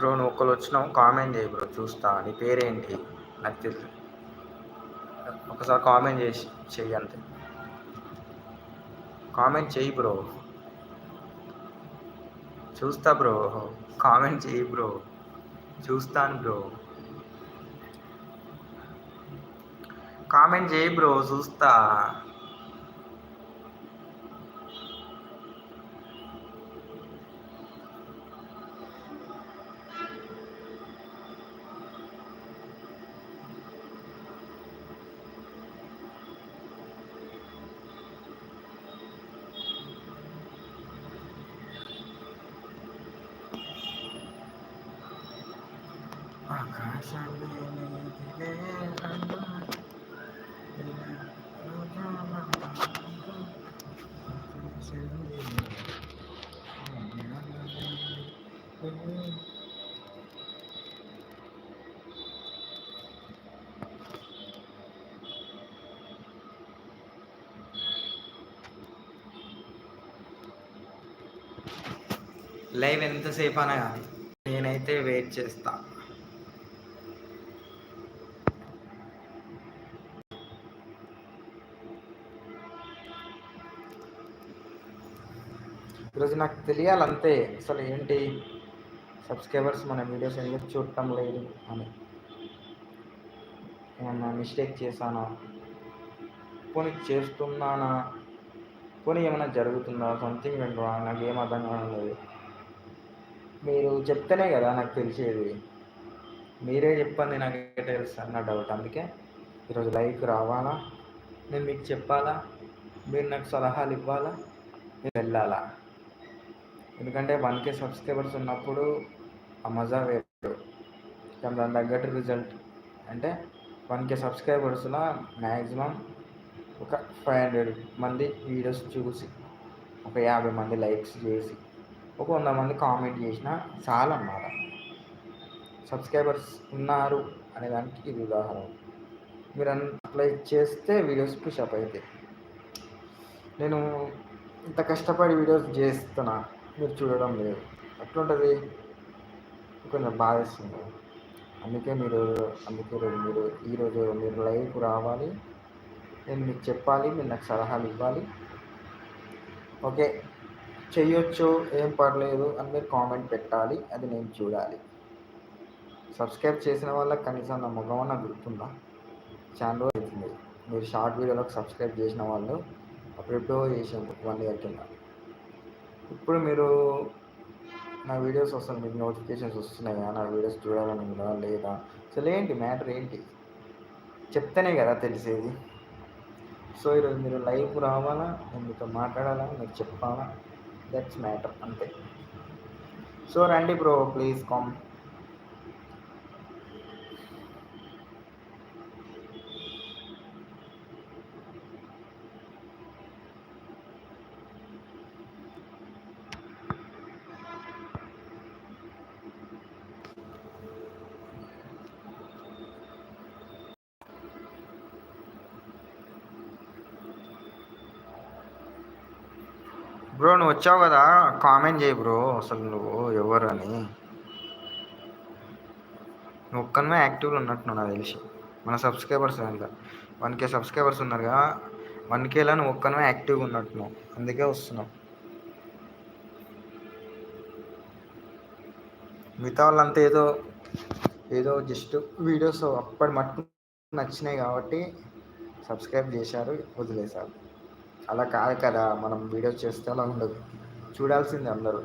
Bro నువ్వు ఒకళ్ళు వచ్చినావు కామెంట్ చేయి బ్రో, చూస్తా. నీ పేరేంటి నాకు తెలుసు, ఒకసారి కామెంట్ చెయ్యి అంతే. కామెంట్ చెయ్యి బ్రో, చూస్తా బ్రో. కామెంట్ చెయ్యి బ్రో, చూస్తాను బ్రో. కామెంట్ చేయి బ్రో, చూస్తా. లైవ్ ఎంతసేపు అనా కానీ నేనైతే వెయిట్ చేస్తా. ఈరోజు నాకు తెలియాలంతే, అసలు ఏంటి సబ్స్క్రైబర్స్ మన వీడియోస్ ఎందుకు చూడటం లేదు అని. ఏమన్నా మిస్టేక్ చేశానా, పోనీ చేస్తున్నానా, పోనీ ఏమైనా జరుగుతుందా, సంథింగ్ వెంట నాకు ఏం అర్థం కావట్లేదు. మీరు చెప్తేనే కదా నాకు తెలిసేది, మీరే చెప్పండి నాకే తెలుసు నా డౌట్. అందుకే ఈరోజు లైవ్కి రావాలా, నేను మీకు చెప్పాలా, మీరు నాకు సలహాలు ఇవ్వాలా, మీరు వెళ్ళాలా. ఎందుకంటే 1K సబ్స్క్రైబర్స్ ఉన్నప్పుడు ఆ మజా వేరు, కానీ దాని తగ్గట్టు రిజల్ట్. అంటే 1K సబ్స్క్రైబర్స్లో మ్యాక్సిమం ఒక 500 మంది వీడియోస్ చూసి, ఒక 50 మంది లైక్స్ చేసి, ఒక 100 మంది కామెంట్ చేసినా చాలన్నమాట. సబ్స్క్రైబర్స్ ఉన్నారు అనేదానికి ఇది ఉదాహరణ. మీరు అప్లై చేస్తే వీడియోస్ పుషప్ అవుతాయి. నేను ఇంత కష్టపడి వీడియోస్ చేస్తున్నా, మీరు చూడడం లేదు, ఎట్లుంటుంది, కొంచెం బాధేస్తుంది. అందుకే మీరు ఈరోజు మీరు లైవ్కి రావాలి, నేను మీకు చెప్పాలి, మీరు నాకు సలహాలు ఇవ్వాలి. ఓకే చెయ్యొచ్చు, ఏం పర్లేదు అని మీరు కామెంట్ పెట్టాలి, అది నేను చూడాలి. సబ్స్క్రైబ్ చేసిన వాళ్ళకి కనీసం నా ముఖమన్నా గుర్తుందా? ఛానల్ అవుతుంది. మీరు షార్ట్ వీడియోలకు సబ్స్క్రైబ్ చేసిన వాళ్ళు అప్పుడెప్పుడో చేసారు 1 year కింద. ఇప్పుడు మీరు నా వీడియోస్ వస్తాను, మీకు నోటిఫికేషన్స్ వస్తున్నాయా, నా వీడియోస్ చూడాలని ఉందా లేదా, అసలు ఏంటి మ్యాటర్ ఏంటి చెప్తేనే కదా తెలిసేది. సో ఈరోజు మీరు లైవ్ రావాలా, నేను మీతో మాట్లాడాలా, మీరు చెప్పాలా, దట్స్ మ్యాటర్ అంతే. సో రండి బ్రో, ప్లీజ్ కమ్. బ్రో నువ్వు వచ్చావు కదా, కామెంట్ చేయి బ్రో, అసలు నువ్వు ఎవరు అని. నువ్వు ఒక్కనే యాక్టివ్లో ఉన్నట్టు నాకు తెలిసి. మన సబ్స్క్రైబర్స్ ఎంత 1K సబ్స్క్రైబర్స్ ఉన్నారుగా, 1Kలో నువ్వు ఒక్కనే యాక్టివ్గా ఉన్నట్టు, అందుకే వస్తున్నావు. మిగతా వాళ్ళంతా ఏదో జస్ట్ వీడియోస్ అప్పటి మట్టు నచ్చినాయి కాబట్టి సబ్స్క్రైబ్ చేశారు, వదిలేశారు. అలా కాదు కదా, మనం వీడియోస్ చేస్తే అలా ఉండదు, చూడాల్సింది అందరూ.